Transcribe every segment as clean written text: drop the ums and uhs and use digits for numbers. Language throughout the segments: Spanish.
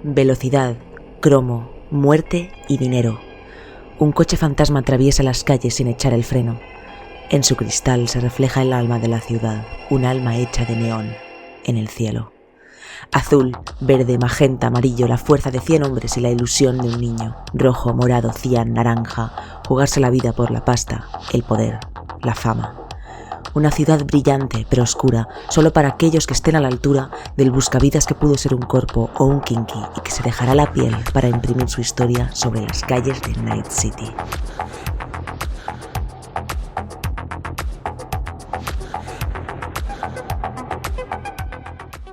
Velocidad, cromo, muerte y dinero. Un coche fantasma atraviesa las calles sin echar el freno. En su cristal se refleja el alma de la ciudad, un alma hecha de neón, en el cielo. Azul, verde, magenta, amarillo, la fuerza de 100 hombres y la ilusión de un niño. Rojo, morado, cian, naranja, jugarse la vida por la pasta, el poder, la fama. Una ciudad brillante pero oscura, solo para aquellos que estén a la altura del buscavidas que pudo ser un corpo o un kinky y que se dejará la piel para imprimir su historia sobre las calles de Night City.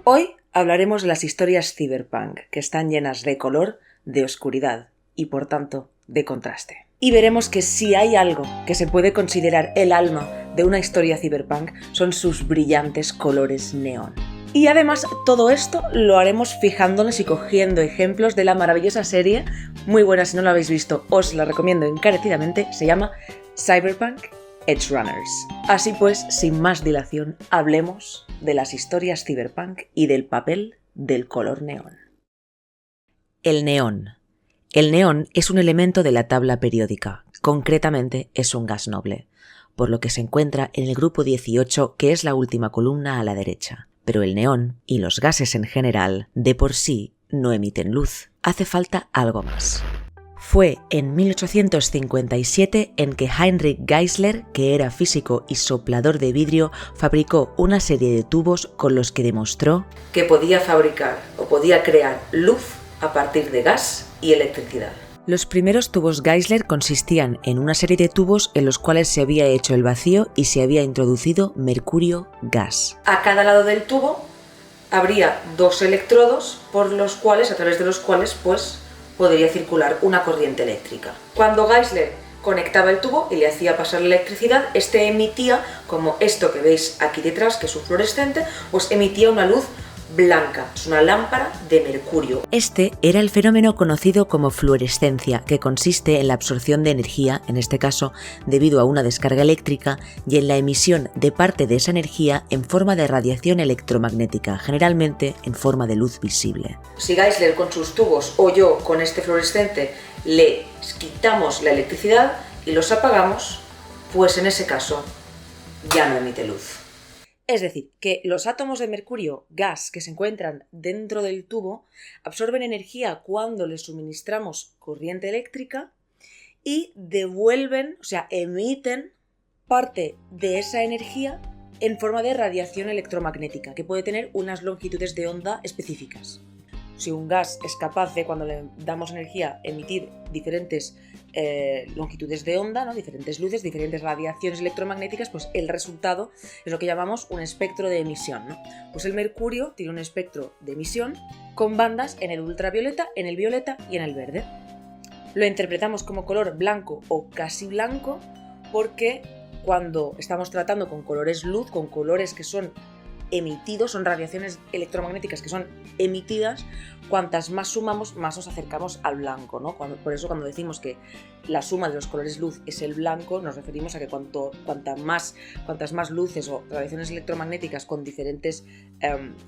Hoy hablaremos de las historias cyberpunk, que están llenas de color, de oscuridad y por tanto de contraste. Y veremos que si hay algo que se puede considerar el alma de una historia cyberpunk son sus brillantes colores neón. Y además todo esto lo haremos fijándonos y cogiendo ejemplos de la maravillosa serie, muy buena si no la habéis visto, os la recomiendo encarecidamente, se llama Cyberpunk Edgerunners. Así pues, sin más dilación, hablemos de las historias cyberpunk y del papel del color neón. El neón. El neón es un elemento de la tabla periódica, concretamente es un gas noble, por lo que se encuentra en el grupo 18, que es la última columna a la derecha. Pero el neón, y los gases en general, de por sí no emiten luz. Hace falta algo más. Fue en 1857 en que Heinrich Geissler, que era físico y soplador de vidrio, fabricó una serie de tubos con los que demostró que podía fabricar o podía crear luz a partir de gas y electricidad. Los primeros tubos Geissler consistían en una serie de tubos en los cuales se había hecho el vacío y se había introducido mercurio gas. A cada lado del tubo habría 2 electrodos a través de los cuales podría circular una corriente eléctrica. Cuando Geissler conectaba el tubo y le hacía pasar la electricidad, este emitía, como esto que veis aquí detrás, que es un fluorescente, emitía una luz blanca, es una lámpara de mercurio. Este era el fenómeno conocido como fluorescencia, que consiste en la absorción de energía, en este caso debido a una descarga eléctrica, y en la emisión de parte de esa energía en forma de radiación electromagnética, generalmente en forma de luz visible. Si Geissler con sus tubos o yo con este fluorescente le quitamos la electricidad y los apagamos, pues en ese caso ya no emite luz. Es decir, que los átomos de mercurio, gas, que se encuentran dentro del tubo, absorben energía cuando les suministramos corriente eléctrica y devuelven, emiten parte de esa energía en forma de radiación electromagnética, que puede tener unas longitudes de onda específicas. Si un gas es capaz de, cuando le damos energía, emitir diferentes longitudes de onda, ¿no? Diferentes luces, diferentes radiaciones electromagnéticas, pues el resultado es lo que llamamos un espectro de emisión, ¿no? Pues el mercurio tiene un espectro de emisión con bandas en el ultravioleta, en el violeta y en el verde. Lo interpretamos como color blanco o casi blanco porque cuando estamos tratando con colores luz, con colores que son emitidos, son radiaciones electromagnéticas que son emitidas, cuantas más sumamos, más nos acercamos al blanco, ¿no? Por eso cuando decimos que la suma de los colores luz es el blanco, nos referimos a que cuantas más luces o radiaciones electromagnéticas con diferentes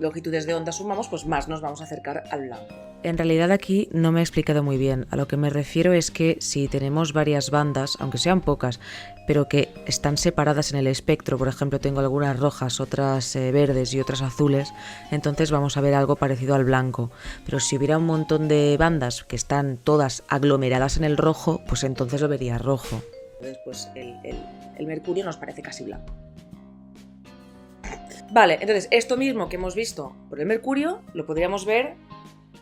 longitudes de onda sumamos, pues más nos vamos a acercar al blanco. En realidad aquí no me he explicado muy bien. A lo que me refiero es que si tenemos varias bandas, aunque sean pocas, pero que están separadas en el espectro, por ejemplo tengo algunas rojas, otras verdes y otras azules, entonces vamos a ver algo parecido al blanco. Pero si hubiera un montón de bandas que están todas aglomeradas en el rojo, pues entonces lo vería rojo. Entonces pues el mercurio nos parece casi blanco. Vale, entonces esto mismo que hemos visto por el mercurio lo podríamos ver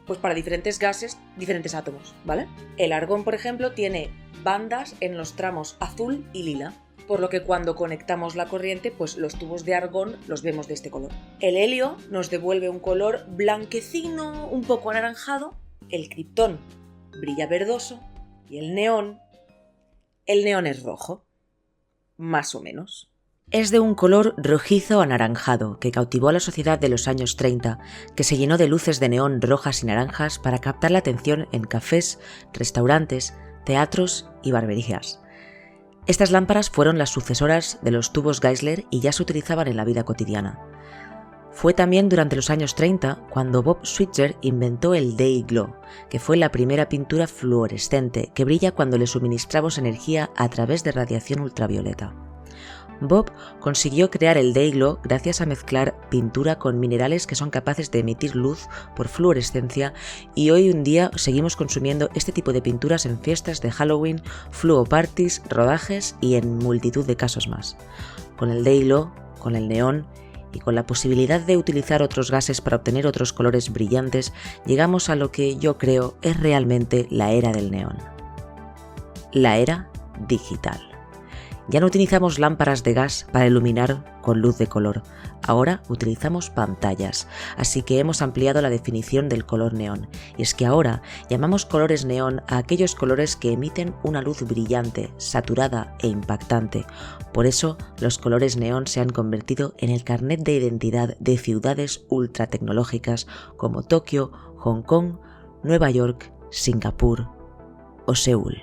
pues para diferentes gases, diferentes átomos, ¿vale? El argón, por ejemplo, tiene bandas en los tramos azul y lila, por lo que cuando conectamos la corriente, pues los tubos de argón los vemos de este color. El helio nos devuelve un color blanquecino, un poco anaranjado, el criptón brilla verdoso y el neón es rojo, más o menos. Es de un color rojizo anaranjado que cautivó a la sociedad de los años 30, que se llenó de luces de neón rojas y naranjas para captar la atención en cafés, restaurantes, teatros y barberías. Estas lámparas fueron las sucesoras de los tubos Geissler y ya se utilizaban en la vida cotidiana. Fue también durante los años 30 cuando Bob Switzer inventó el Day-Glo, que fue la primera pintura fluorescente que brilla cuando le suministramos energía a través de radiación ultravioleta. Bob consiguió crear el Day-Glo gracias a mezclar pintura con minerales que son capaces de emitir luz por fluorescencia, y hoy en día seguimos consumiendo este tipo de pinturas en fiestas de Halloween, fluo parties, rodajes y en multitud de casos más. Con el Day-Glo, con el neón y con la posibilidad de utilizar otros gases para obtener otros colores brillantes, llegamos a lo que yo creo es realmente la era del neón. La era digital. Ya no utilizamos lámparas de gas para iluminar con luz de color, ahora utilizamos pantallas, así que hemos ampliado la definición del color neón, y es que ahora llamamos colores neón a aquellos colores que emiten una luz brillante, saturada e impactante. Por eso, los colores neón se han convertido en el carnet de identidad de ciudades ultratecnológicas como Tokio, Hong Kong, Nueva York, Singapur o Seúl.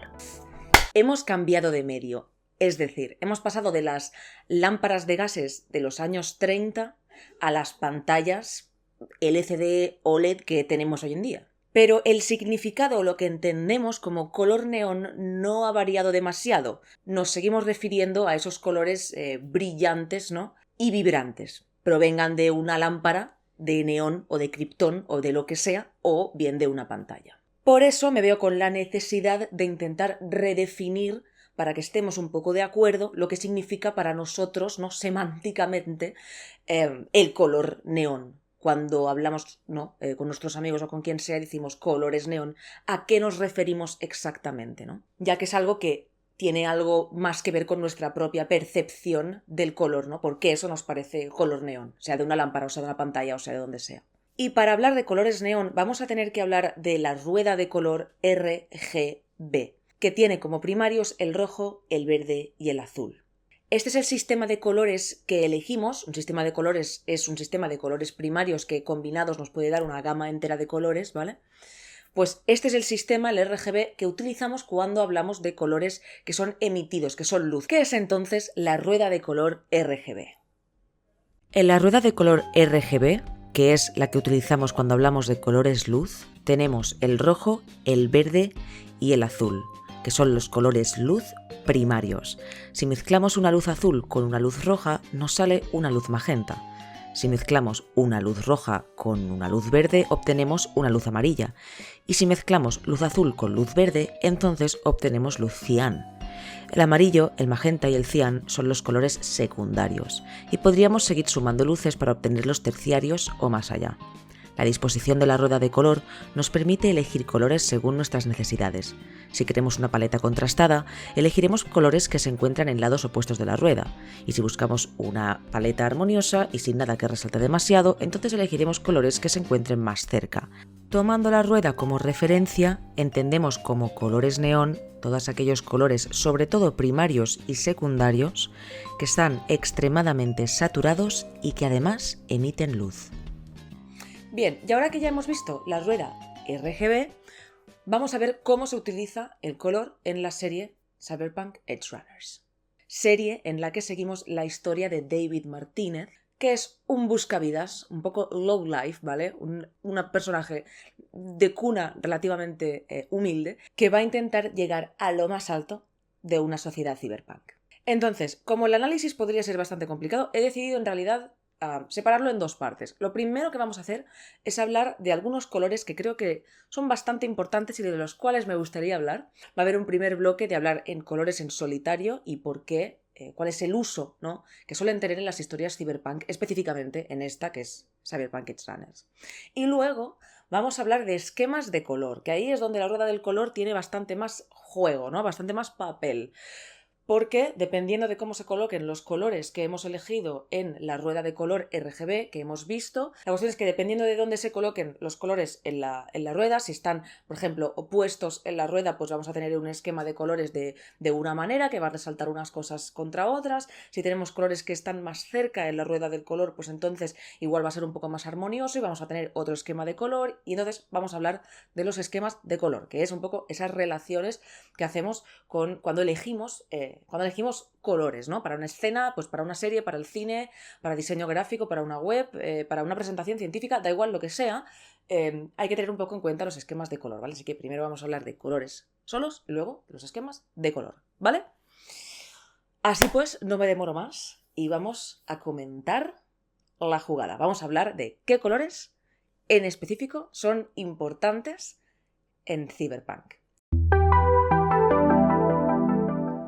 Hemos cambiado de medio. Es decir, hemos pasado de las lámparas de gases de los años 30 a las pantallas LCD OLED que tenemos hoy en día. Pero el significado o lo que entendemos como color neón no ha variado demasiado. Nos seguimos refiriendo a esos colores brillantes, ¿no? Y vibrantes. Provengan de una lámpara de neón o de kriptón o de lo que sea, o bien de una pantalla. Por eso me veo con la necesidad de intentar redefinir, para que estemos un poco de acuerdo, lo que significa para nosotros, ¿no?, semánticamente, el color neón. Cuando hablamos, ¿no?, con nuestros amigos o con quien sea, decimos colores neón, ¿a qué nos referimos exactamente, ¿no? Ya que es algo que tiene algo más que ver con nuestra propia percepción del color, ¿no? Porque eso nos parece color neón, sea de una lámpara, o sea de una pantalla, o sea de donde sea. Y para hablar de colores neón vamos a tener que hablar de la rueda de color RGB, que tiene como primarios el rojo, el verde y el azul. Este es el sistema de colores que elegimos. Un sistema de colores es un sistema de colores primarios que combinados nos puede dar una gama entera de colores, ¿vale? Pues este es el sistema, el RGB, que utilizamos cuando hablamos de colores que son emitidos, que son luz. ¿Qué es entonces la rueda de color RGB? En la rueda de color RGB, que es la que utilizamos cuando hablamos de colores luz, tenemos el rojo, el verde y el azul, que son los colores luz primarios. Si mezclamos una luz azul con una luz roja, nos sale una luz magenta. Si mezclamos una luz roja con una luz verde, obtenemos una luz amarilla. Y si mezclamos luz azul con luz verde, entonces obtenemos luz cian. El amarillo, el magenta y el cian son los colores secundarios, y podríamos seguir sumando luces para obtener los terciarios o más allá. La disposición de la rueda de color nos permite elegir colores según nuestras necesidades. Si queremos una paleta contrastada, elegiremos colores que se encuentran en lados opuestos de la rueda, y si buscamos una paleta armoniosa y sin nada que resalte demasiado, entonces elegiremos colores que se encuentren más cerca. Tomando la rueda como referencia, entendemos como colores neón todos aquellos colores, sobre todo primarios y secundarios, que están extremadamente saturados y que además emiten luz. Bien, y ahora que ya hemos visto la rueda RGB, vamos a ver cómo se utiliza el color en la serie Cyberpunk Edgerunners. Serie en la que seguimos la historia de David Martínez, que es un buscavidas, un poco low life, ¿vale? Un personaje de cuna relativamente humilde, que va a intentar llegar a lo más alto de una sociedad cyberpunk. Entonces, como el análisis podría ser bastante complicado, he decidido en realidad separarlo en dos partes. Lo primero que vamos a hacer es hablar de algunos colores que creo que son bastante importantes y de los cuales me gustaría hablar. Va a haber un primer bloque de hablar en colores en solitario y por qué, cuál es el uso, ¿no?, que suelen tener en las historias cyberpunk, específicamente en esta que es Cyberpunk Edgerunners. Y luego vamos a hablar de esquemas de color, que ahí es donde la rueda del color tiene bastante más juego, ¿no?, bastante más papel. Porque dependiendo de cómo se coloquen los colores que hemos elegido en la rueda de color RGB que hemos visto, la cuestión es que dependiendo de dónde se coloquen los colores en la rueda, si están, por ejemplo, opuestos en la rueda, pues vamos a tener un esquema de colores de una manera que va a resaltar unas cosas contra otras. Si tenemos colores que están más cerca en la rueda del color, pues entonces igual va a ser un poco más armonioso y vamos a tener otro esquema de color, y entonces vamos a hablar de los esquemas de color, que es un poco esas relaciones que hacemos cuando elegimos cuando elegimos colores, ¿no? Para una escena, pues para una serie, para el cine, para diseño gráfico, para una web, para una presentación científica, da igual lo que sea, hay que tener un poco en cuenta los esquemas de color, ¿vale? Así que primero vamos a hablar de colores solos y luego de los esquemas de color, ¿vale? Así pues, no me demoro más y vamos a comentar la jugada. Vamos a hablar de qué colores en específico son importantes en Cyberpunk.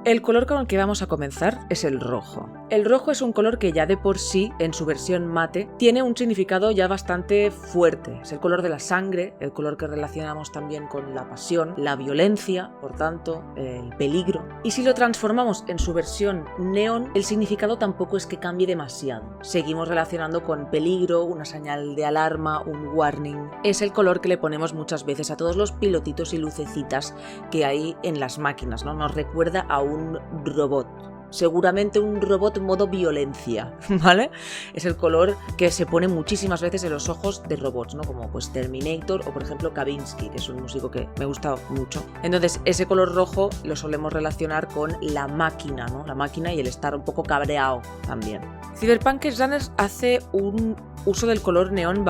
El color con el que vamos a comenzar es el rojo. El rojo es un color que ya de por sí, en su versión mate, tiene un significado ya bastante fuerte. Es el color de la sangre, el color que relacionamos también con la pasión, la violencia, por tanto, el peligro. Y si lo transformamos en su versión neón, el significado tampoco es que cambie demasiado. Seguimos relacionando con peligro, una señal de alarma, un warning. Es el color que le ponemos muchas veces a todos los pilotitos y lucecitas que hay en las máquinas, ¿no? Nos recuerda a un robot, seguramente un robot modo violencia, ¿vale? Es el color que se pone muchísimas veces en los ojos de robots, ¿no? Como pues Terminator o por ejemplo Kavinsky, que es un músico que me gusta mucho. Entonces ese color rojo lo solemos relacionar con la máquina, ¿no? La máquina y el estar un poco cabreado también. Cyberpunk Edgerunners hace un uso del color neón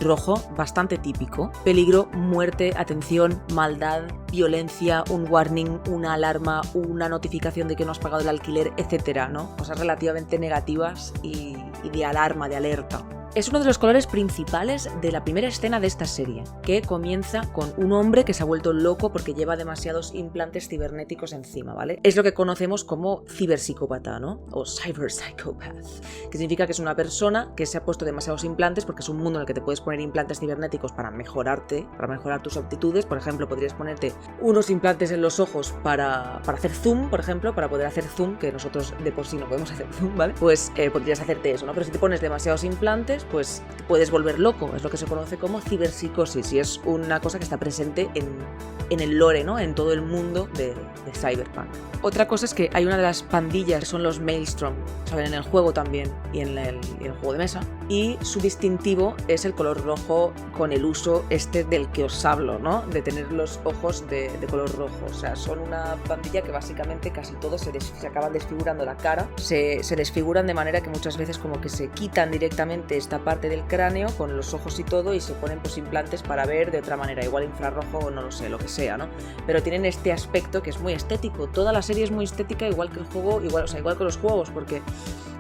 rojo bastante típico. Peligro, muerte, atención, maldad, violencia, un warning, una alarma, una notificación de que no has pagado el alquiler, etcétera, ¿no? Cosas relativamente negativas y de alarma, de alerta. Es uno de los colores principales de la primera escena de esta serie, que comienza con un hombre que se ha vuelto loco porque lleva demasiados implantes cibernéticos encima, ¿vale? Es lo que conocemos como ciberpsicópata, ¿no? O cyberpsychopath, que significa que es una persona que se ha puesto demasiados implantes porque es un mundo en el que te puedes poner implantes cibernéticos para mejorarte, para mejorar tus aptitudes. Por ejemplo, podrías ponerte unos implantes en los ojos para hacer zoom, por ejemplo, para poder hacer zoom, que nosotros de por sí no podemos hacer zoom, ¿vale? Pues podrías hacerte eso, ¿no? Pero si te pones demasiados implantes, pues te puedes volver loco. Es lo que se conoce como ciberpsicosis y es una cosa que está presente en el lore, ¿no? En todo el mundo de Cyberpunk. Otra cosa es que hay una de las pandillas que son los Maelstrom, saben, en el juego también y en el juego de mesa, y su distintivo es el color rojo con el uso del que os hablo, ¿no? De tener los ojos de color rojo. O sea, son una pandilla que básicamente casi todos se acaban desfigurando la cara, se desfiguran de manera que muchas veces como que se quitan directamente esta parte del cráneo con los ojos y todo y se ponen pues implantes para ver de otra manera, igual infrarrojo o no lo sé, lo que sea, ¿no? Pero tienen este aspecto que es muy estético. Toda la serie es muy estética, igual que el juego, igual que los juegos, porque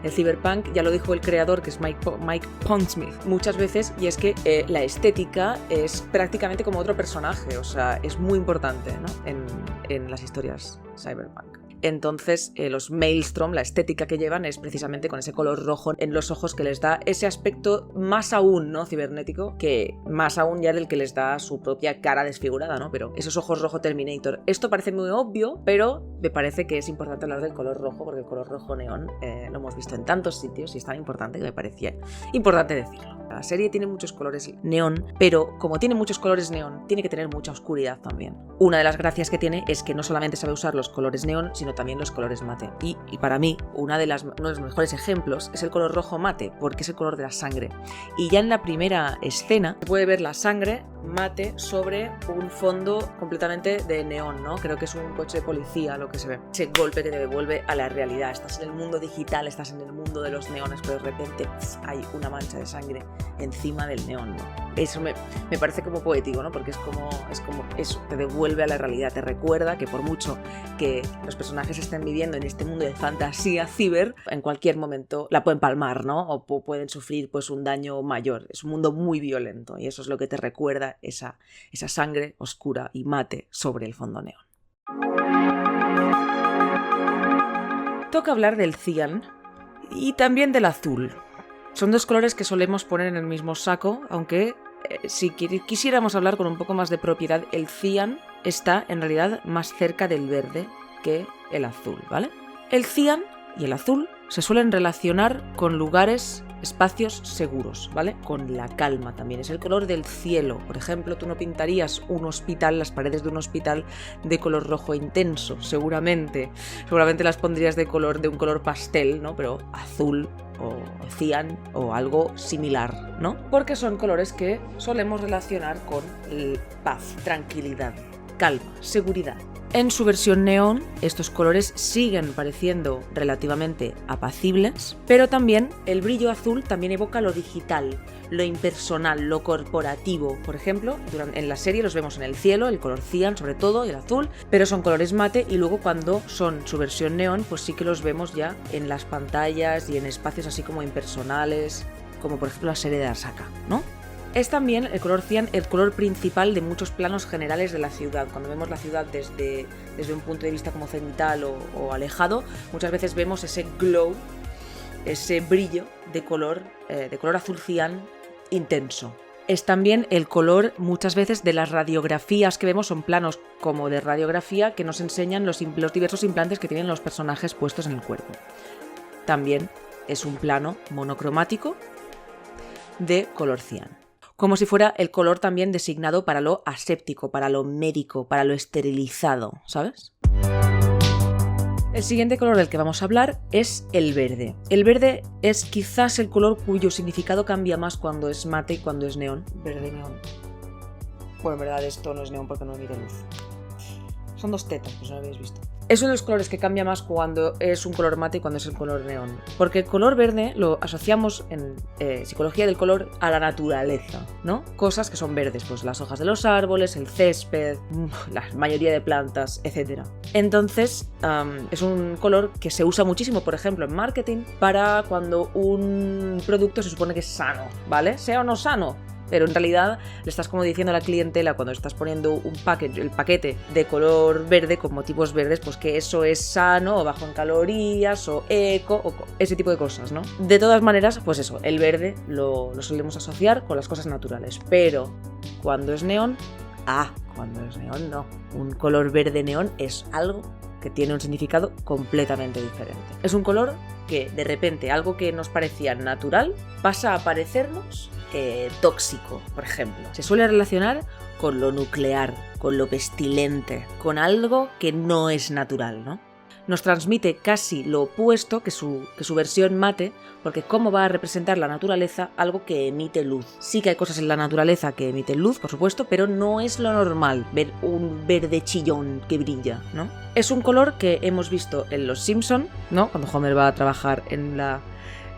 el Cyberpunk, ya lo dijo el creador, que es Mike Pondsmith, muchas veces, y es que la estética es prácticamente como otro personaje, o sea, es muy importante, ¿no? en las historias Cyberpunk. Entonces, los Maelstrom, la estética que llevan es precisamente con ese color rojo en los ojos que les da ese aspecto más aún, ¿no? Cibernético, que más aún ya del que les da su propia cara desfigurada, ¿no? Pero esos ojos rojo Terminator. Esto parece muy obvio, pero me parece que es importante hablar del color rojo, porque el color rojo neón lo hemos visto en tantos sitios y es tan importante que me parecía importante decirlo. La serie tiene muchos colores neón, pero como tiene muchos colores neón, tiene que tener mucha oscuridad también. Una de las gracias que tiene es que no solamente sabe usar los colores neón, sino también los colores mate. Y para mí, uno de los mejores ejemplos es el color rojo mate, porque es el color de la sangre. Y ya en la primera escena se puede ver la sangre mate sobre un fondo completamente de neón, ¿no? Creo que es un coche de policía lo que se ve. Ese golpe que te devuelve a la realidad. Estás en el mundo digital, estás en el mundo de los neones, pero de repente hay una mancha de sangre encima del neón, ¿no? Eso me parece como poético, ¿no? Porque es como eso, te devuelve a la realidad, te recuerda que por mucho que los personajes estén viviendo en este mundo de fantasía ciber, en cualquier momento la pueden palmar, ¿no? O pueden sufrir pues un daño mayor. Es un mundo muy violento y eso es lo que te recuerda esa sangre oscura y mate sobre el fondo neón. Toca hablar del cian y también del azul. Son dos colores que solemos poner en el mismo saco, aunque si quisiéramos hablar con un poco más de propiedad, el cian está en realidad más cerca del verde que el azul, ¿vale? El cian y el azul se suelen relacionar con lugares, espacios seguros, ¿vale? Con la calma también. Es el color del cielo. Por ejemplo, tú no pintarías un hospital, las paredes de un hospital de color rojo intenso, seguramente. Seguramente las pondrías de un color pastel, ¿no? Pero azul o cian o algo similar, ¿no? Porque son colores que solemos relacionar con paz, tranquilidad, calma, seguridad. En su versión neón, estos colores siguen pareciendo relativamente apacibles, pero también el brillo azul también evoca lo digital, lo impersonal, lo corporativo. Por ejemplo, en la serie los vemos en el cielo, el color cian sobre todo, y el azul, pero son colores mate, y luego cuando son su versión neón, pues sí que los vemos ya en las pantallas y en espacios así como impersonales, como por ejemplo la serie de Arasaka, ¿no? Es también el color cian el color principal de muchos planos generales de la ciudad. Cuando vemos la ciudad desde un punto de vista como cenital o alejado, muchas veces vemos ese glow, ese brillo de color azul cian intenso. Es también el color muchas veces de las radiografías que vemos, son planos como de radiografía que nos enseñan los diversos implantes que tienen los personajes puestos en el cuerpo. También es un plano monocromático de color cian. Como si fuera el color también designado para lo aséptico, para lo médico, para lo esterilizado, ¿sabes? El siguiente color del que vamos a hablar es el verde. El verde es quizás el color cuyo significado cambia más cuando es mate y cuando es neón. Verde neón. Bueno, en verdad esto no es neón porque no emite luz. Son dos tetas, pues no lo habéis visto. Es uno de los colores que cambia más cuando es un color mate y cuando es el color neón. Porque el color verde lo asociamos en psicología del color a la naturaleza, ¿no? Cosas que son verdes, pues las hojas de los árboles, el césped, la mayoría de plantas, etc. Entonces, es un color que se usa muchísimo, por ejemplo, en marketing, para cuando un producto se supone que es sano, ¿vale? Sea o no sano. Pero en realidad le estás como diciendo a la clientela cuando estás poniendo el paquete de color verde con motivos verdes, pues que eso es sano o bajo en calorías o eco o ese tipo de cosas, ¿no? De todas maneras, pues eso, el verde lo solemos asociar con las cosas naturales. Pero cuando es neón, cuando es neón no. Un color verde neón es algo que tiene un significado completamente diferente. Es un color que de repente algo que nos parecía natural pasa a parecernos tóxico, por ejemplo. Se suele relacionar con lo nuclear, con lo pestilente, con algo que no es natural, ¿no? Nos transmite casi lo opuesto que su versión mate, porque ¿cómo va a representar la naturaleza algo que emite luz? Sí que hay cosas en la naturaleza que emiten luz, por supuesto, pero no es lo normal ver un verde chillón que brilla, ¿no? Es un color que hemos visto en Los Simpson, ¿no? Cuando Homer va a trabajar en la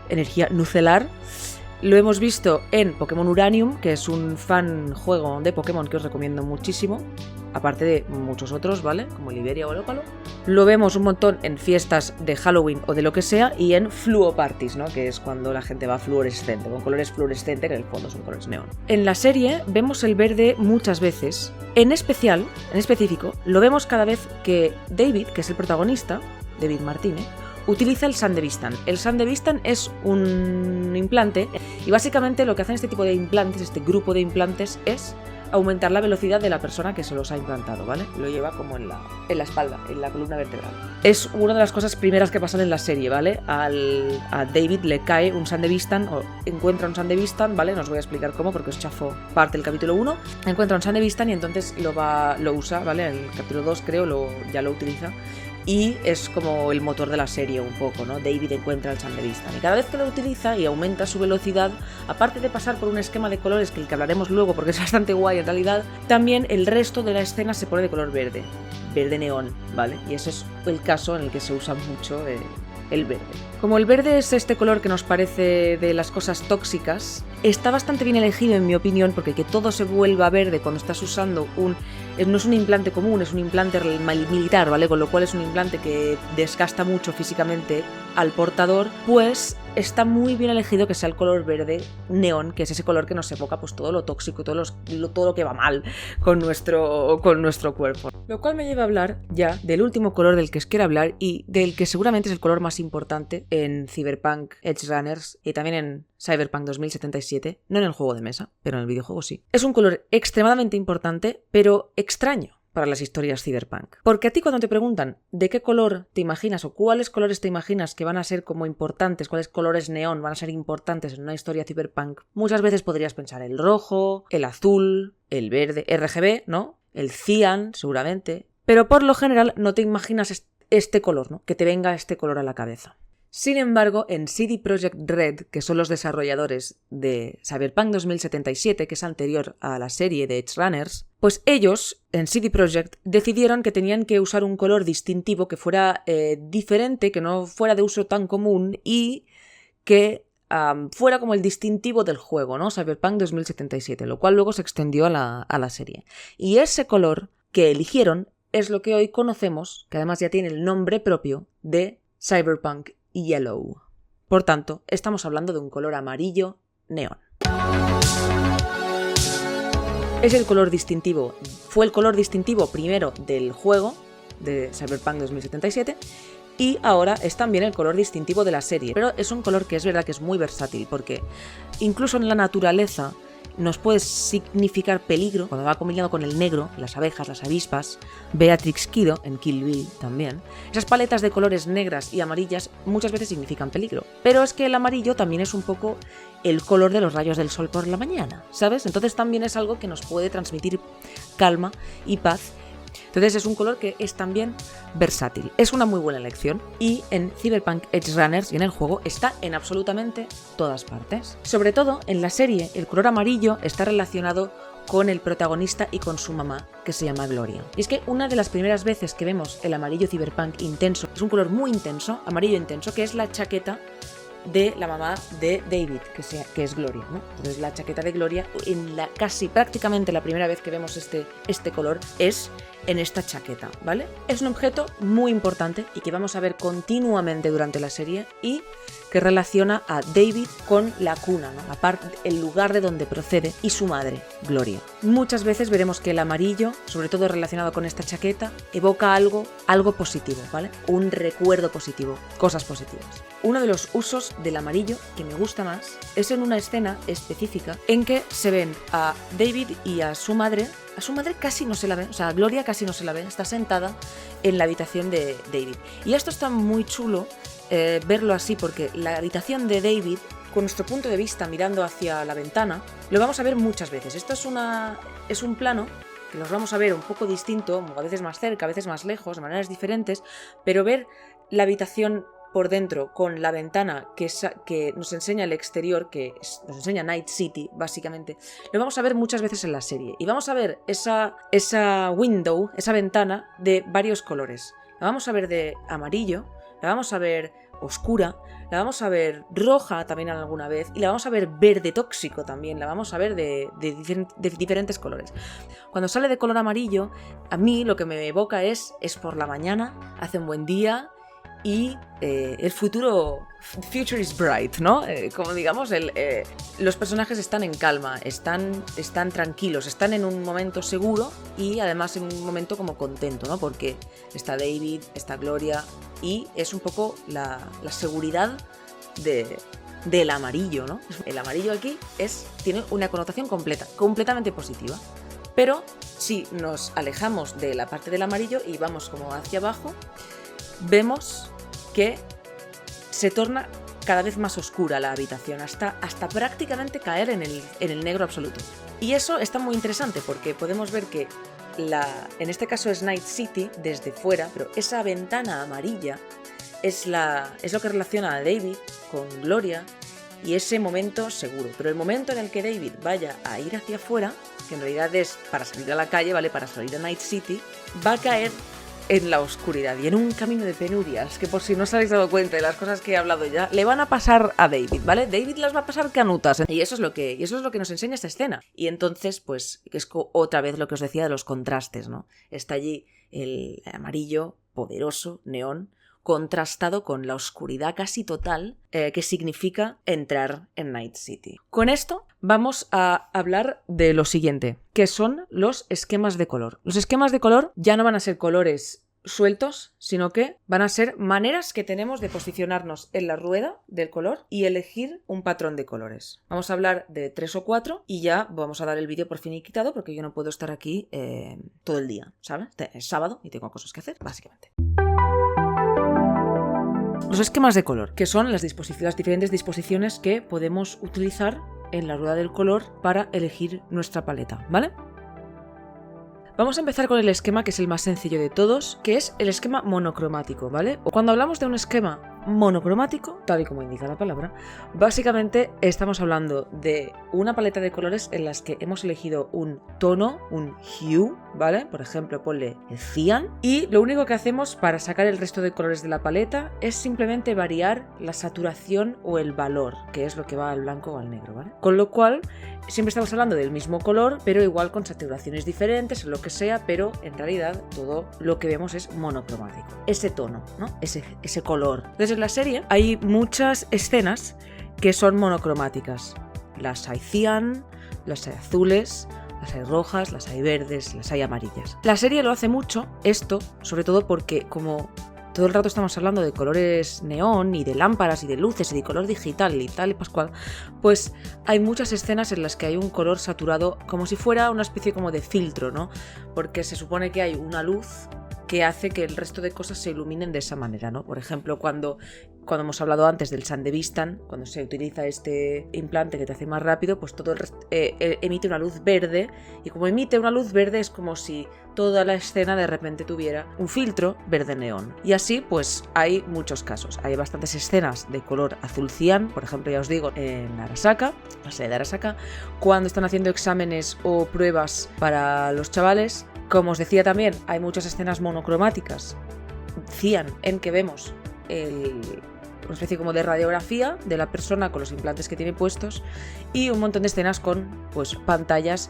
energía nucelar. Lo hemos visto en Pokémon Uranium, que es un fan juego de Pokémon que os recomiendo muchísimo, aparte de muchos otros, ¿vale? Como Liberia o Lópalo. Lo vemos un montón en fiestas de Halloween o de lo que sea, y en fluo parties, ¿no? Que es cuando la gente va fluorescente, con colores fluorescentes, que en el fondo son colores neón. En la serie vemos el verde muchas veces. En específico, lo vemos cada vez que David, que es el protagonista, David Martínez, utiliza el Sandevistan. El Sandevistan es un implante y básicamente lo que hacen este tipo de implantes, este grupo de implantes, es aumentar la velocidad de la persona que se los ha implantado, ¿vale? Lo lleva como en la espalda, en la columna vertebral. Es una de las cosas primeras que pasan en la serie, ¿vale? A David le cae un Sandevistan, o encuentra un Sandevistan, ¿vale? No os voy a explicar cómo porque os chafo parte del capítulo 1. Encuentra un Sandevistan y entonces lo usa, ¿vale? En el capítulo 2 creo ya lo utiliza. Y es como el motor de la serie un poco, ¿no? David encuentra el Sandevistan y cada vez que lo utiliza y aumenta su velocidad, aparte de pasar por un esquema de colores que hablaremos luego porque es bastante guay en realidad, también el resto de la escena se pone de color verde neón, ¿vale? Y ese es el caso en el que se usa mucho el verde. Como el verde es este color que nos parece de las cosas tóxicas, está bastante bien elegido en mi opinión, porque que todo se vuelva verde cuando estás usando no es un implante común, es un implante militar, ¿vale? Con lo cual es un implante que desgasta mucho físicamente al portador, pues está muy bien elegido que sea el color verde neón, que es ese color que nos evoca pues todo lo tóxico y todo lo que va mal con nuestro cuerpo. Lo cual me lleva a hablar ya del último color del que os quiero hablar y del que seguramente es el color más importante en Cyberpunk Edgerunners y también en Cyberpunk 2077, no en el juego de mesa, pero en el videojuego sí. Es un color extremadamente importante, pero extraño para las historias cyberpunk. Porque a ti cuando te preguntan de qué color te imaginas o cuáles colores te imaginas que van a ser como importantes, cuáles colores neón van a ser importantes en una historia cyberpunk, muchas veces podrías pensar el rojo, el azul, el verde, RGB, ¿no? El cian, seguramente. Pero por lo general no te imaginas este color, ¿no? Que te venga este color a la cabeza. Sin embargo, en CD Projekt Red, que son los desarrolladores de Cyberpunk 2077, que es anterior a la serie de Edge Runners, pues ellos, en CD Projekt, decidieron que tenían que usar un color distintivo que fuera diferente, que no fuera de uso tan común y que fuera como el distintivo del juego, ¿no? Cyberpunk 2077, lo cual luego se extendió a la serie. Y ese color que eligieron es lo que hoy conocemos, que además ya tiene el nombre propio de Cyberpunk Yellow. Por tanto, estamos hablando de un color amarillo neón. Es el color distintivo, fue el color distintivo primero del juego de Cyberpunk 2077 y ahora es también el color distintivo de la serie. Pero es un color que es verdad que es muy versátil porque incluso en la naturaleza nos puede significar peligro cuando va combinado con el negro, las abejas, las avispas, Beatrix Kiddo en Kill Bill también. Esas paletas de colores negras y amarillas muchas veces significan peligro, pero es que el amarillo también es un poco el color de los rayos del sol por la mañana, ¿sabes? Entonces también es algo que nos puede transmitir calma y paz. Entonces es un color que es también versátil. Es una muy buena elección y en Cyberpunk Edge Runners y en el juego está en absolutamente todas partes. Sobre todo en la serie el color amarillo está relacionado con el protagonista y con su mamá, que se llama Gloria. Y es que una de las primeras veces que vemos el amarillo cyberpunk intenso, es un color muy intenso, amarillo intenso, que es la chaqueta de la mamá de David, que es Gloria, ¿no? Entonces la chaqueta de Gloria, casi prácticamente la primera vez que vemos este color es en esta chaqueta, ¿vale? Es un objeto muy importante y que vamos a ver continuamente durante la serie y que relaciona a David con la cuna, ¿no? El lugar de donde procede y su madre, Gloria. Muchas veces veremos que el amarillo, sobre todo relacionado con esta chaqueta, evoca algo positivo, ¿vale? Un recuerdo positivo, cosas positivas. Uno de los usos del amarillo que me gusta más es en una escena específica en que se ven a David y a su madre. A su madre casi no se la ve, o sea, a Gloria casi no se la ve, está sentada en la habitación de David. Y esto está muy chulo verlo así porque la habitación de David, con nuestro punto de vista mirando hacia la ventana, lo vamos a ver muchas veces. Esto es un plano que los vamos a ver un poco distinto, a veces más cerca, a veces más lejos, de maneras diferentes, pero ver la habitación por dentro con la ventana que nos enseña el exterior, nos enseña Night City, básicamente, lo vamos a ver muchas veces en la serie. Y vamos a ver esa window, esa ventana de varios colores. La vamos a ver de amarillo, la vamos a ver oscura, la vamos a ver roja también alguna vez y la vamos a ver verde tóxico también, la vamos a ver de diferentes colores. Cuando sale de color amarillo, a mí lo que me evoca es por la mañana, hace un buen día y el future is bright, ¿no? Como digamos, los personajes están en calma, están tranquilos, están en un momento seguro y además en un momento como contento, ¿no? Porque está David, está Gloria y es un poco la seguridad del amarillo, ¿no? El amarillo aquí tiene una connotación completamente positiva. Pero si nos alejamos de la parte del amarillo y vamos como hacia abajo, vemos que se torna cada vez más oscura la habitación, hasta prácticamente caer en el negro absoluto. Y eso está muy interesante porque podemos ver que en este caso es Night City desde fuera, pero esa ventana amarilla es lo que relaciona a David con Gloria y ese momento seguro. Pero el momento en el que David vaya a ir hacia afuera, que en realidad es para salir a la calle, ¿vale? Para salir a Night City, va a caer en la oscuridad y en un camino de penurias que, por si no os habéis dado cuenta de las cosas que he hablado ya, le van a pasar a David, ¿vale? David las va a pasar canutas y eso es lo que nos enseña esta escena. Y entonces, pues, es otra vez lo que os decía de los contrastes, ¿no? Está allí el amarillo poderoso, neón, contrastado con la oscuridad casi total que significa entrar en Night City. Con esto vamos a hablar de lo siguiente, que son los esquemas de color. Los esquemas de color ya no van a ser colores sueltos, sino que van a ser maneras que tenemos de posicionarnos en la rueda del color y elegir un patrón de colores. Vamos a hablar de 3 o 4 y ya vamos a dar el vídeo por finiquitado porque yo no puedo estar aquí todo el día, ¿sabes? Es sábado y tengo cosas que hacer, básicamente. Los esquemas de color, que son las diferentes disposiciones que podemos utilizar en la rueda del color para elegir nuestra paleta, ¿vale? Vamos a empezar con el esquema que es el más sencillo de todos, que es el esquema monocromático, ¿vale? Cuando hablamos de un esquema monocromático, tal y como indica la palabra, básicamente estamos hablando de una paleta de colores en las que hemos elegido un tono, un hue, ¿vale? Por ejemplo, ponle el cian, y lo único que hacemos para sacar el resto de colores de la paleta es simplemente variar la saturación o el valor, que es lo que va al blanco o al negro, ¿vale? Con lo cual, siempre estamos hablando del mismo color, pero igual con saturaciones diferentes o lo que sea, pero en realidad todo lo que vemos es monocromático. Ese tono, ¿no? Ese color. Entonces, en la serie hay muchas escenas que son monocromáticas. Las hay cian, las hay azules, las hay rojas, las hay verdes, las hay amarillas. La serie lo hace mucho, esto, sobre todo porque como todo el rato estamos hablando de colores neón y de lámparas y de luces y de color digital y tal y pascual, pues hay muchas escenas en las que hay un color saturado como si fuera una especie como de filtro, ¿no? Porque se supone que hay una luz que hace que el resto de cosas se iluminen de esa manera, ¿no? Por ejemplo, cuando hemos hablado antes del Sandevistan, cuando se utiliza este implante que te hace más rápido, pues todo el resto emite una luz verde, y como emite una luz verde es como si toda la escena de repente tuviera un filtro verde neón. Y así pues hay muchos casos. Hay bastantes escenas de color azul cian, por ejemplo, ya os digo, en Arasaka, la sede de Arasaka, cuando están haciendo exámenes o pruebas para los chavales. Como os decía también, hay muchas escenas monocromáticas cian en que vemos una especie como de radiografía de la persona con los implantes que tiene puestos, y un montón de escenas con pues pantallas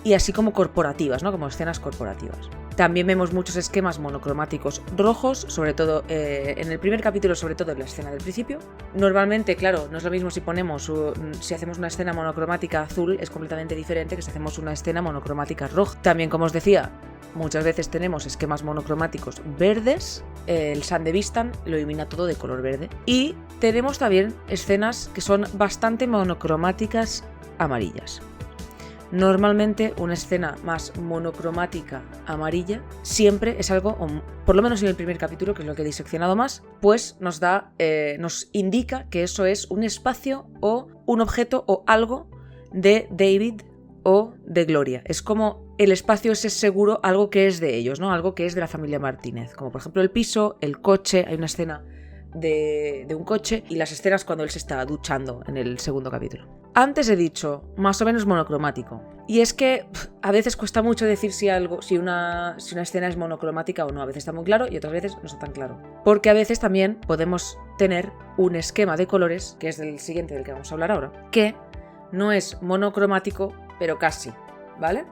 y así como corporativas, ¿no? Como escenas corporativas. También vemos muchos esquemas monocromáticos rojos, sobre todo en el primer capítulo, sobre todo en la escena del principio. Normalmente, claro, no es lo mismo si hacemos una escena monocromática azul, es completamente diferente que si hacemos una escena monocromática roja. También, como os decía, muchas veces tenemos esquemas monocromáticos verdes, el Sandevistan lo ilumina todo de color verde, y tenemos también escenas que son bastante monocromáticas amarillas. Normalmente una escena más monocromática amarilla siempre es algo, o por lo menos en el primer capítulo, que es lo que he diseccionado más, pues nos indica que eso es un espacio o un objeto o algo de David o de Gloria. Es como el espacio ese seguro, algo que es de ellos, ¿no? Algo que es de la familia Martínez, como por ejemplo el piso, el coche. Hay una escena de un coche, y las escenas cuando él se está duchando en el segundo capítulo. Antes he dicho más o menos monocromático, y es que a veces cuesta mucho decir si una escena es monocromática o no. A veces está muy claro y otras veces no está tan claro, porque a veces también podemos tener un esquema de colores, que es el siguiente del que vamos a hablar ahora, que no es monocromático pero casi, ¿vale?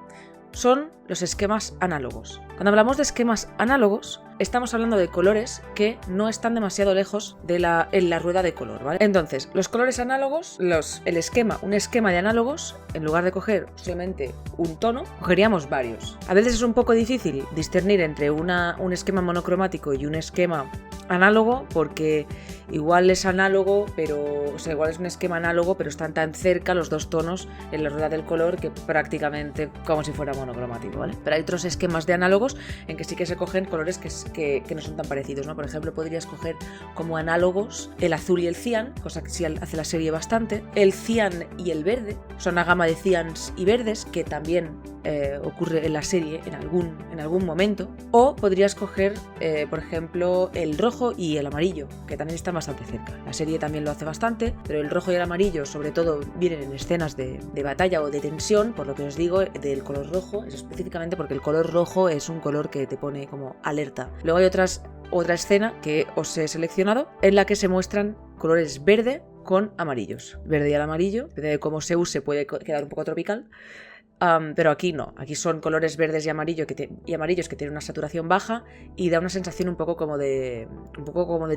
Son los esquemas análogos. Cuando hablamos de esquemas análogos, estamos hablando de colores que no están demasiado lejos en la rueda de color, ¿vale? Entonces, los colores análogos, un esquema de análogos, en lugar de coger solamente un tono, cogeríamos varios. A veces es un poco difícil discernir entre un esquema monocromático y un esquema análogo, porque igual es análogo, igual es un esquema análogo, pero están tan cerca los dos tonos en la rueda del color que prácticamente como si fuera monocromático, ¿vale? Pero hay otros esquemas de análogos en que sí que se cogen colores que no son tan parecidos, ¿no? Por ejemplo, podrías coger como análogos el azul y el cian, cosa que sí hace la serie bastante. El cian y el verde son una gama de cians y verdes que también ocurre en la serie en algún momento. O podrías coger, por ejemplo, el rojo y el amarillo, que también están bastante cerca. La serie también lo hace bastante, pero el rojo y el amarillo sobre todo vienen en escenas de batalla o de tensión, por lo que os digo del color rojo, es específicamente porque el color rojo es un color que te pone como alerta. Luego hay otra escena que os he seleccionado en la que se muestran colores verde con amarillos. Verde y el amarillo, depende de cómo se use, puede quedar un poco tropical. Pero aquí no, aquí son colores verdes y amarillos que tienen una saturación baja y da una sensación un poco como de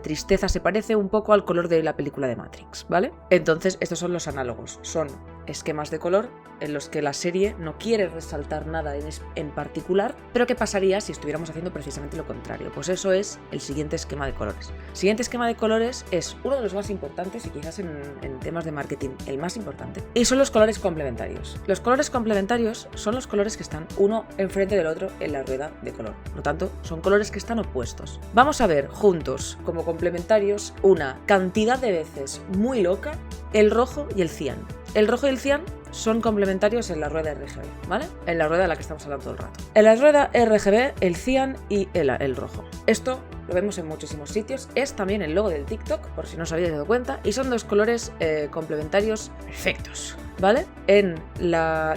tristeza. Se parece un poco al color de la película de Matrix, ¿vale? Entonces estos son los análogos, son esquemas de color en los que la serie no quiere resaltar nada en particular, pero ¿qué pasaría si estuviéramos haciendo precisamente lo contrario? Pues eso es el siguiente esquema de colores. El siguiente esquema de colores es uno de los más importantes y quizás en temas de marketing el más importante, y son los colores complementarios. Los colores complementarios son los colores que están uno enfrente del otro en la rueda de color, por lo tanto son colores que están opuestos. Vamos a ver juntos como complementarios una cantidad de veces muy loca el rojo y el cian. El rojo y el cian son complementarios en la rueda RGB, ¿vale? En la rueda de la que estamos hablando todo el rato. En la rueda RGB, el cian y el rojo. Esto lo vemos en muchísimos sitios, es también el logo del TikTok, por si no os habéis dado cuenta, y son dos colores complementarios perfectos, ¿vale?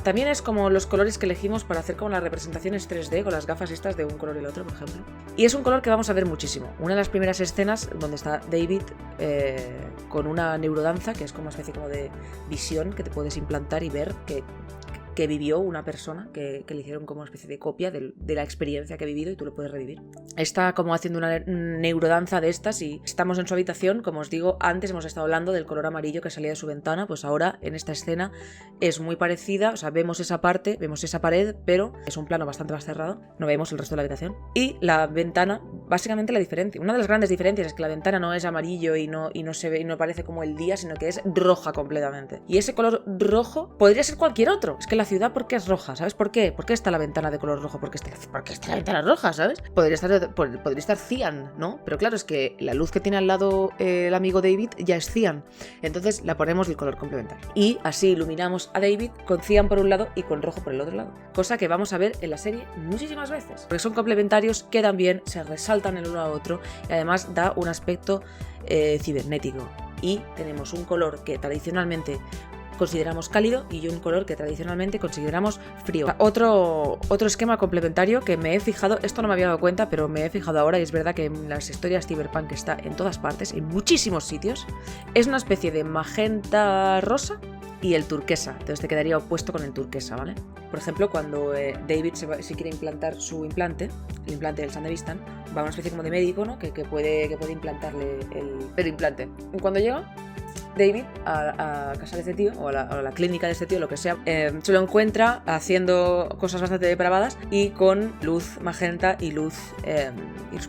También es como los colores que elegimos para hacer como las representaciones 3D con las gafas estas de un color y el otro, por ejemplo. Y es un color que vamos a ver muchísimo. Una de las primeras escenas donde está David con una neurodanza, que es como una especie como de visión que te puedes implantar y ver que vivió una persona, que le hicieron como una especie de copia de la experiencia que ha vivido y tú lo puedes revivir. Está como haciendo una neurodanza de estas y estamos en su habitación, como os digo, antes hemos estado hablando del color amarillo que salía de su ventana, pues ahora en esta escena es muy parecida, o sea, vemos esa parte, vemos esa pared, pero es un plano bastante más cerrado, no vemos el resto de la habitación. Y la ventana, básicamente la diferencia, una de las grandes diferencias es que la ventana no es amarillo y no se ve y no parece como el día, sino que es roja completamente. Y ese color rojo podría ser cualquier otro, es que la ciudad, ¿por qué es roja? ¿Sabes por qué? ¿Por qué está la ventana de color rojo? ¿Por qué está la ventana roja? ¿Sabes? Podría estar cian, ¿no? Pero claro, es que la luz que tiene al lado el amigo David ya es cian. Entonces la ponemos del color complementario. Y así iluminamos a David con cian por un lado y con rojo por el otro lado. Cosa que vamos a ver en la serie muchísimas veces. Porque son complementarios, quedan bien, se resaltan el uno al otro y además da un aspecto cibernético. Y tenemos un color que tradicionalmente consideramos cálido y un color que tradicionalmente consideramos frío. Otro esquema complementario que me he fijado, esto no me había dado cuenta, pero me he fijado ahora y es verdad que en las historias Cyberpunk está en todas partes, en muchísimos sitios, es una especie de magenta rosa y el turquesa, entonces te quedaría opuesto con el turquesa, ¿vale? Por ejemplo, cuando David se quiere implantar su implante, el implante del Sandevistan, va a una especie como de médico, ¿no? que puede implantarle el implante. Y cuando llega David a casa de este tío o a la clínica de este tío, lo que sea, se lo encuentra haciendo cosas bastante depravadas y con luz magenta y luz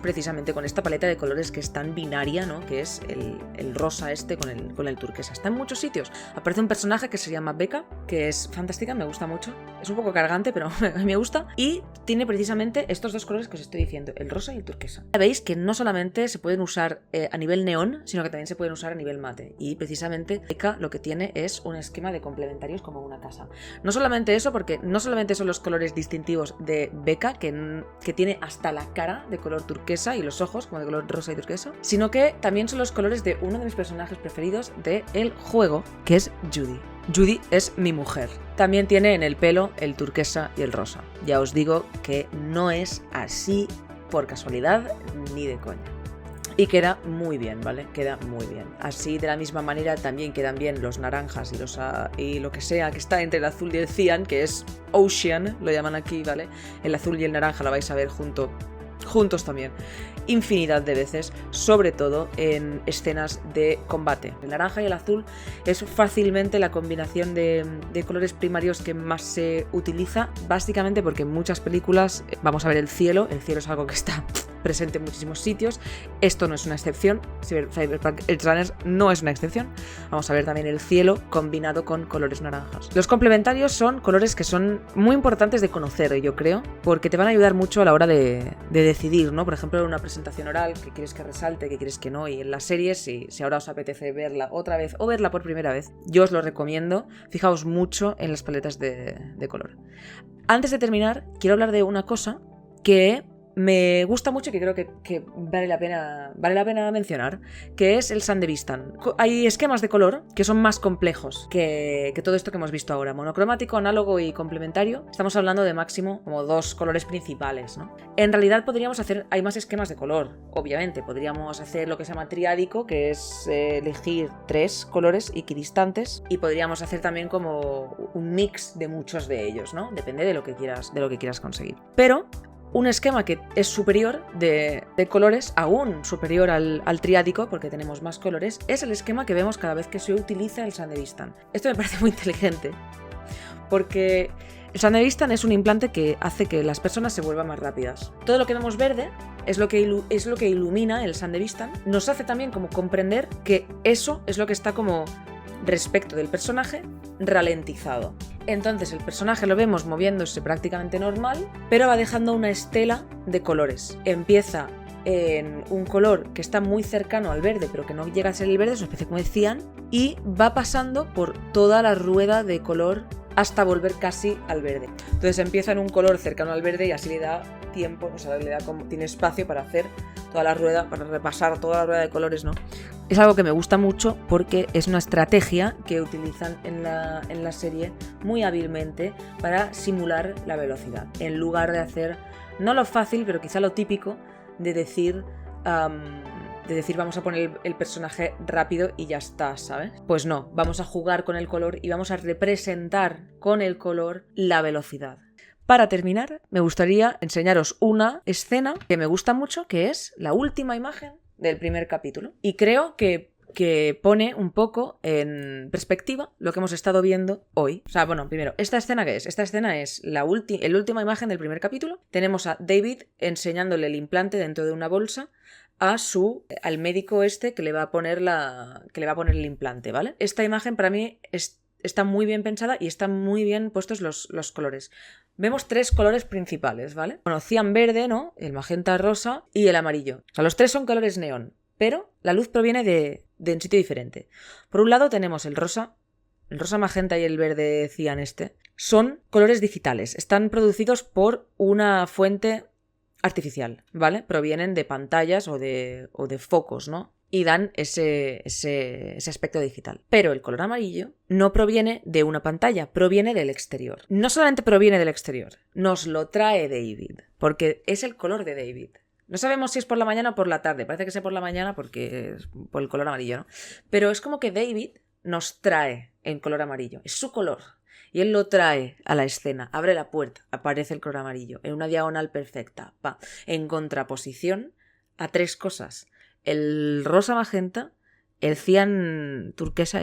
precisamente con esta paleta de colores que es tan binaria, ¿no? Que es el rosa este con el turquesa. Está en muchos sitios. Aparece un personaje que se llama Becca, que es fantástica, me gusta mucho. Es un poco cargante, pero a mí me gusta. Y tiene precisamente estos dos colores que os estoy diciendo, el rosa y el turquesa. Veis que no solamente se pueden usar a nivel neón, sino que también se pueden usar a nivel mate. Y precisamente Becca lo que tiene es un esquema de complementarios como una casa. No solamente eso, porque no solamente son los colores distintivos de Becca, que tiene hasta la cara de color turquesa y los ojos como de color rosa y turquesa, sino que también son los colores de uno de mis personajes preferidos del juego, que es Judy. Judy es mi mujer. También tiene en el pelo el turquesa y el rosa. Ya os digo que no es así por casualidad ni de coña. Y queda muy bien, ¿vale? Queda muy bien. Así, de la misma manera, también quedan bien los naranjas y lo que sea que está entre el azul y el cian, que es Ocean, lo llaman aquí, ¿vale? El azul y el naranja lo vais a ver juntos también. Infinidad de veces, sobre todo en escenas de combate. El naranja y el azul es fácilmente la combinación de colores primarios que más se utiliza, básicamente porque en muchas películas vamos a ver el cielo es algo que está presente en muchísimos sitios. Esto no es una excepción. Cyberpunk Edge Runners no es una excepción. Vamos a ver también el cielo combinado con colores naranjas. Los complementarios son colores que son muy importantes de conocer, yo creo, porque te van a ayudar mucho a la hora de decidir, ¿no? Por ejemplo, en una presentación oral, que quieres que resalte, que quieres que no, y en las series, si ahora os apetece verla otra vez o verla por primera vez, yo os lo recomiendo. Fijaos mucho en las paletas de color. Antes de terminar, quiero hablar de una cosa que me gusta mucho y que creo que vale la pena mencionar, que es el Sandevistan. Hay esquemas de color que son más complejos que todo esto que hemos visto ahora. Monocromático, análogo y complementario. Estamos hablando de máximo como 2 colores principales, ¿no? En realidad hay más esquemas de color, obviamente. Podríamos hacer lo que se llama triádico, que es elegir 3 colores equidistantes, y podríamos hacer también como un mix de muchos de ellos, ¿no? Depende de lo que quieras conseguir. Pero un esquema que es superior de colores, aún superior al triádico, porque tenemos más colores, es el esquema que vemos cada vez que se utiliza el Sandevistan. Esto me parece muy inteligente, porque el Sandevistan es un implante que hace que las personas se vuelvan más rápidas. Todo lo que vemos verde es lo que ilumina el Sandevistan. Nos hace también como comprender que eso es lo que está como respecto del personaje ralentizado. Entonces el personaje lo vemos moviéndose prácticamente normal, pero va dejando una estela de colores. Empieza en un color que está muy cercano al verde, pero que no llega a ser el verde, es una especie como de cian, y va pasando por toda la rueda de color hasta volver casi al verde. Entonces empieza en un color cercano al verde y así le da tiempo, o sea, le da como, tiene espacio para hacer toda la rueda, para repasar toda la rueda de colores, ¿no? Es algo que me gusta mucho porque es una estrategia que utilizan en la serie muy hábilmente para simular la velocidad. En lugar de hacer, no lo fácil, pero quizá lo típico de decir vamos a poner el personaje rápido y ya está, ¿sabes? Pues no, vamos a jugar con el color y vamos a representar con el color la velocidad. Para terminar, me gustaría enseñaros una escena que me gusta mucho, que es la última imagen del primer capítulo. Y creo que pone un poco en perspectiva lo que hemos estado viendo hoy. O sea, bueno, primero, ¿esta escena qué es? Esta escena es la última imagen del primer capítulo. Tenemos a David enseñándole el implante dentro de una bolsa al médico que le va a poner el implante, ¿vale? Esta imagen para mí está muy bien pensada y están muy bien puestos los colores. Vemos 3 colores principales, ¿vale? Bueno, cian verde, ¿no? El magenta rosa y el amarillo. O sea, los 3 son colores neón, pero la luz proviene de un sitio diferente. Por un lado tenemos el rosa magenta y el verde cian son colores digitales. Están producidos por una fuente artificial, ¿vale? Provienen de pantallas o de focos, ¿no? Y dan ese aspecto digital. Pero el color amarillo no proviene de una pantalla, proviene del exterior. No solamente proviene del exterior, nos lo trae David, porque es el color de David. No sabemos si es por la mañana o por la tarde, parece que sea por la mañana porque es por el color amarillo, ¿no? Pero es como que David nos trae en color amarillo, es su color. Y él lo trae a la escena, abre la puerta, aparece el color amarillo, en una diagonal perfecta, en contraposición a 3 cosas. El rosa magenta, el cian turquesa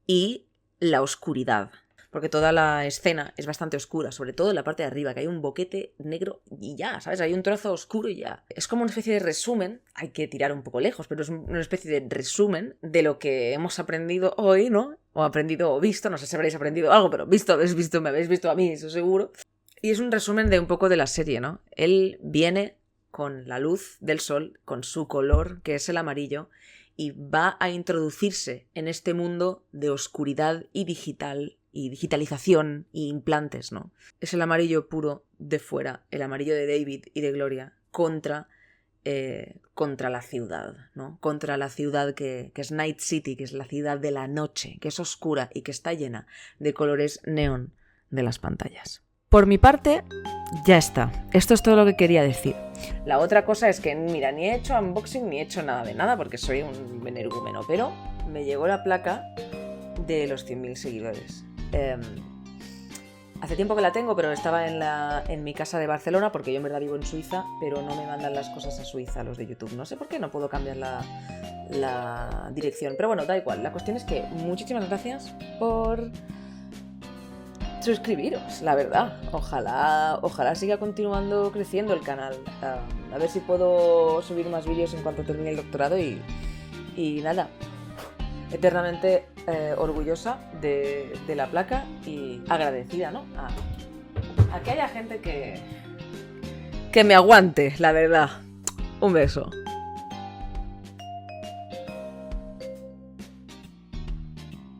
y la oscuridad. Porque toda la escena es bastante oscura, sobre todo en la parte de arriba, que hay un boquete negro y ya, ¿sabes? Hay un trozo oscuro y ya. Es como una especie de resumen, hay que tirar un poco lejos, pero es una especie de resumen de lo que hemos aprendido hoy, ¿no? O visto, no sé si habréis aprendido algo, pero me habéis visto a mí, eso seguro. Y es un resumen de un poco de la serie, ¿no? Él viene con la luz del sol, con su color, que es el amarillo, y va a introducirse en este mundo de oscuridad y digitalización y implantes, ¿no? Es el amarillo puro de fuera, el amarillo de David y de Gloria contra la ciudad, ¿no? Contra la ciudad que es Night City, que es la ciudad de la noche, que es oscura y que está llena de colores neón de las pantallas. Por mi parte, ya está. Esto es todo lo que quería decir. La otra cosa es que, mira, ni he hecho unboxing ni he hecho nada de nada porque soy un energúmeno, pero me llegó la placa de los 100.000 seguidores. Hace tiempo que la tengo, pero estaba en mi casa de Barcelona porque yo en verdad vivo en Suiza, pero no me mandan las cosas a Suiza los de YouTube. No sé por qué, no puedo cambiar la dirección. Pero bueno, da igual. La cuestión es que muchísimas gracias por suscribiros, la verdad. Ojalá siga continuando creciendo el canal. A ver si puedo subir más vídeos en cuanto termine el doctorado y nada. Eternamente orgullosa de la placa y agradecida, ¿no? A que haya gente que me aguante, la verdad. Un beso.